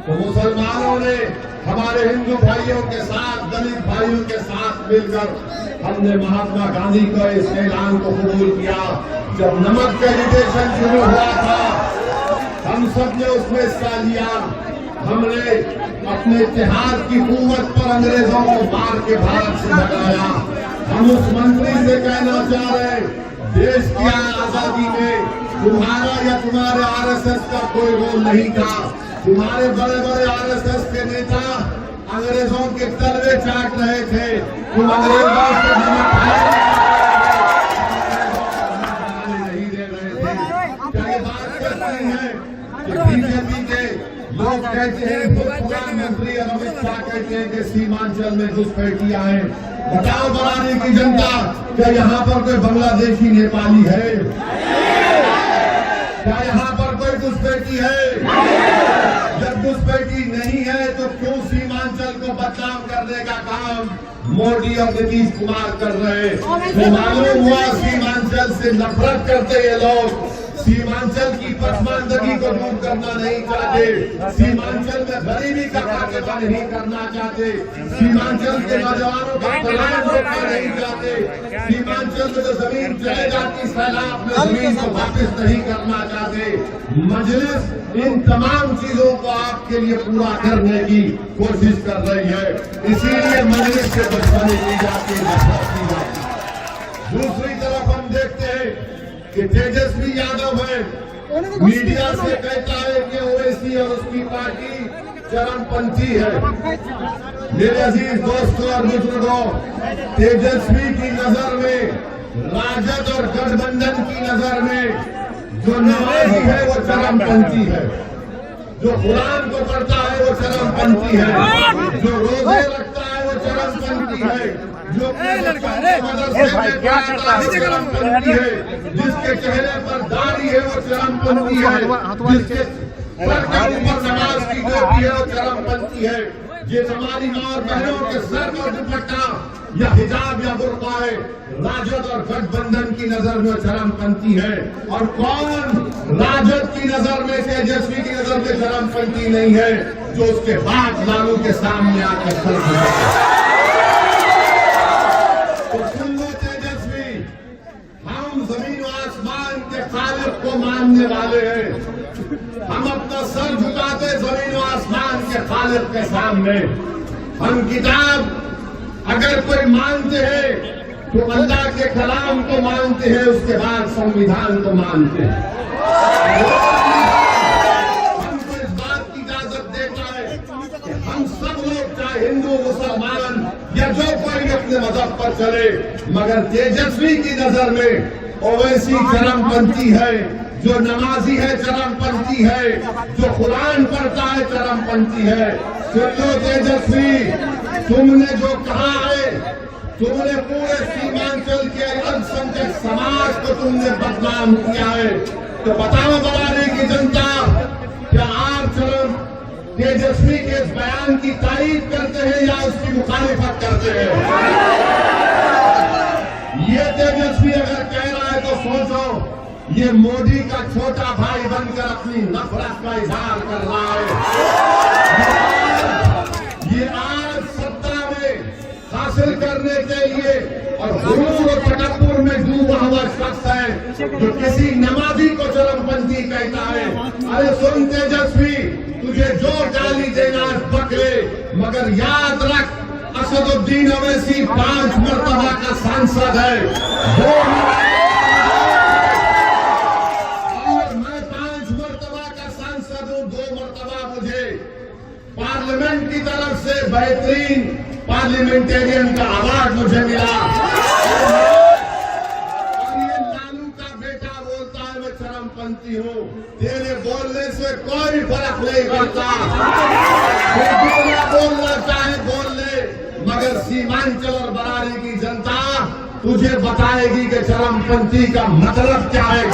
तो मुसलमानों ने हमारे हिंदू भाइयों के साथ, दलित भाइयों के साथ मिलकर हमने महात्मा गांधी का इस ऐलान को कबूल किया। जब नमक का एजुकेशन शुरू हुआ था, हम सब ने उसमें हिस्सा लिया। हमने अपने इतिहास की कुव्वत पर अंग्रेजों को मार के भारत से भगाया। हम उस मंत्री से कहना चाह रहे हैं, देश की आजादी में तुम्हारा या तुम्हारे आरएसएस का कोई रोल नहीं था। तुम्हारे बड़े बड़े आरएसएस के नेता अंग्रेजों के तलवे चाट रहे थे। तुम अंग्रेजों से नहीं दे रहे थे। क्या ये बात करती है कि बीजेपी के लोग कहते हैं, प्रधानमंत्री अमित शाह कहते हैं कि सीमांचल में घुसपैठियां हैं। बताओ बरारी की जनता, क्या यहाँ पर कोई बांग्लादेशी नेपाली है? क्या यहाँ पर कोई घुसपैठी है? जब घुसपैठी नहीं है तो क्यों सीमांचल को बदनाम करने का काम मोदी और नीतीश कुमार कर रहे हैं? तो मालूम हुआ सीमांचल से नफरत करते ये लोग। सीमांचल की पसमानदगी को दूर करना नहीं चाहते। सीमांचल में गरीबी का खात्मा नहीं करना चाहते। सीमांचल के नौजवानों का पलायन रोकना नहीं चाहते। सीमांचल में जो जमीन चले जाती सैलाब में जमीन को वापस नहीं करना चाहते। मजलिस इन तमाम चीजों को आपके लिए पूरा करने की कोशिश कर रही है, इसीलिए मजलिस से दुश्मनी की जाती है। दूसरी तरफ हम देखते हैं कि तेजस्वी यादव है, मीडिया से कहता है कि ओवैसी और उसकी पार्टी चरमपंथी है। मेरे अजीज दोस्तों और बुजुर्गों, तेजस्वी की नजर में, राजद और गठबंधन की नजर में जो नमाजी है वो चरमपंथी है। जो कुरान को पढ़ता है वो चरमपंथी है। जो रोजे रखता है वो चरमपंथी है। जो मदरसे में पढ़ता है चरमपंथी है। जिसके चेहरे पर दाढ़ी है वो चरमपंथी है। जिसके सर के ऊपर नमाज की टोपी है वो चरमपंथी है। ये हमारी माँ और बहनों के सर का दुपट्टा या हिजाब या बुर्का है, राजद और गठबंधन की नजर में चरमपंथी है। और कौन राजद की नजर में, तेजस्वी की नजर में चरमपंथी नहीं है? जो उसके बाप लालू के सामने आकर सर झुकाए। तो सुन लो तेजस्वी, हम जमीन और आसमान के खालिक को मानने वाले हैं। हम अपना सर झुकाते जमीन और आसमान के खालिक के सामने। हम किताब अगर कोई मानते हैं तो अल्लाह के कलाम को मानते हैं, उसके बाद संविधान को मानते हैं। हमको इस बात की इजाजत देता है कि हम सब लोग, चाहे हिंदू मुसलमान या जो कोई अपने मजहब पर चले, मगर तेजस्वी की नजर में ओवैसी चरमपंथी है, जो नमाजी है चरमपंथी है, जो कुरान पढ़ता है चरमपंथी है। सुन लो तेजस्वी, तुमने जो कहा है, तुमने पूरे सीमांचल के अल्पसंख्यक समाज को तुमने बदनाम किया है। तो बताओ बरारी की जनता, क्या आप चरम तेजस्वी के इस बयान की तारीफ करते हैं या उसकी मुखालिफत करते हैं? ये तेजस्वी अगर कह रहा है तो सोचो, ये मोदी का छोटा भाई बनकर अपनी नफरत का इजहार कर रहा है। ये आज सत्ता में हासिल करने के लिए और गुरूर और तकब्बुर में डूबा हुआ शख्स है जो किसी नमाजी को चरमपंथी कहता है। अरे सुन तेजस्वी, तुझे जो गाली देना है बक ले, मगर याद रख, असदुद्दीन ओवैसी 5 मरतबा का सांसद है, और मैं 5 मरतबा का सांसद हूं। 2 मरतबा मुझे पार्लियामेंट की तरफ से बेहतरीन पार्लियामेंटेरियन का अवार्ड मुझे मिला। और ये लालू का बेटा बोलता है मैं चरमपंथी हूँ। तेरे बोलने से कोई फर्क नहीं पड़ता। बोलना चाहे बोल ले, मगर सीमांचल और बरारी की जनता तुझे बताएगी कि चरमपंथी का मतलब क्या है।